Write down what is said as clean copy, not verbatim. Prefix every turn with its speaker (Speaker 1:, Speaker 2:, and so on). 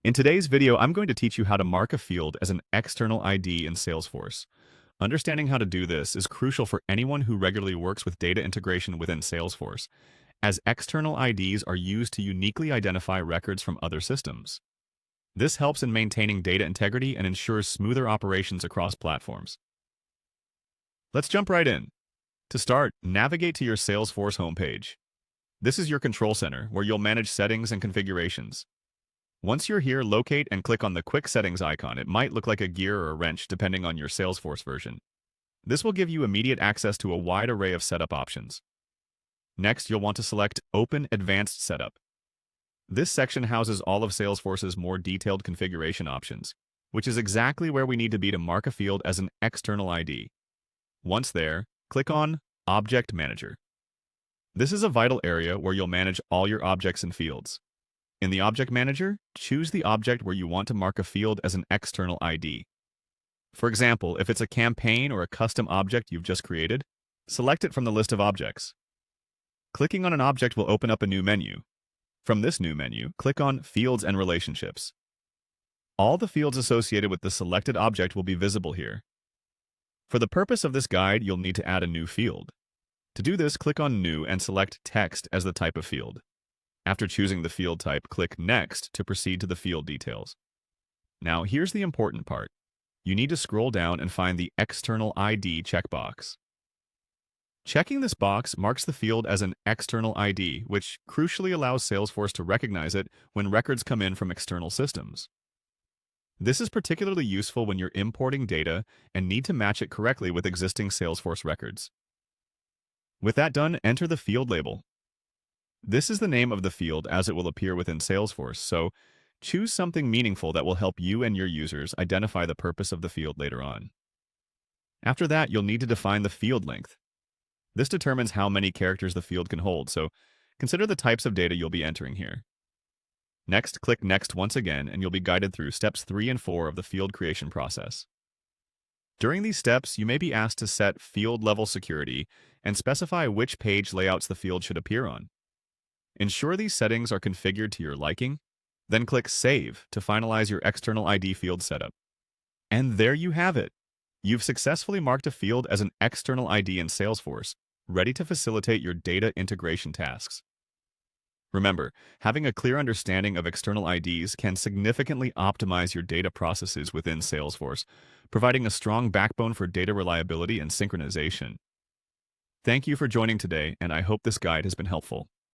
Speaker 1: In today's video, I'm going to teach you how to mark a field as an external ID in Salesforce. Understanding how to do this is crucial for anyone who regularly works with data integration within Salesforce, as external IDs are used to uniquely identify records from other systems. This helps in maintaining data integrity and ensures smoother operations across platforms. Let's jump right in. To start, navigate to your Salesforce homepage. This is your control center, where you'll manage settings and configurations. Once you're here, locate and click on the Quick Settings icon. It might look like a gear or a wrench depending on your Salesforce version. This will give you immediate access to a wide array of setup options. Next, you'll want to select Open Advanced Setup. This section houses all of Salesforce's more detailed configuration options, which is exactly where we need to be to mark a field as an external ID. Once there, click on Object Manager. This is a vital area where you'll manage all your objects and fields. In the Object Manager, choose the object where you want to mark a field as an external ID. For example, if it's a campaign or a custom object you've just created, select it from the list of objects. Clicking on an object will open up a new menu. From this new menu, click on Fields and Relationships. All the fields associated with the selected object will be visible here. For the purpose of this guide, you'll need to add a new field. To do this, click on New and select Text as the type of field. After choosing the field type, click Next to proceed to the field details. Now, here's the important part. You need to scroll down and find the External ID checkbox. Checking this box marks the field as an external ID, which crucially allows Salesforce to recognize it when records come in from external systems. This is particularly useful when you're importing data and need to match it correctly with existing Salesforce records. With that done, enter the field label. This is the name of the field as it will appear within Salesforce, so choose something meaningful that will help you and your users identify the purpose of the field later on. After that, you'll need to define the field length. This determines how many characters the field can hold, so consider the types of data you'll be entering here. Next, click Next once again, and you'll be guided through steps 3 and 4 of the field creation process. During these steps, you may be asked to set field level security and specify which page layouts the field should appear on. Ensure these settings are configured to your liking, then click Save to finalize your external ID field setup. And there you have it! You've successfully marked a field as an external ID in Salesforce, ready to facilitate your data integration tasks. Remember, having a clear understanding of external IDs can significantly optimize your data processes within Salesforce, providing a strong backbone for data reliability and synchronization. Thank you for joining today, and I hope this guide has been helpful.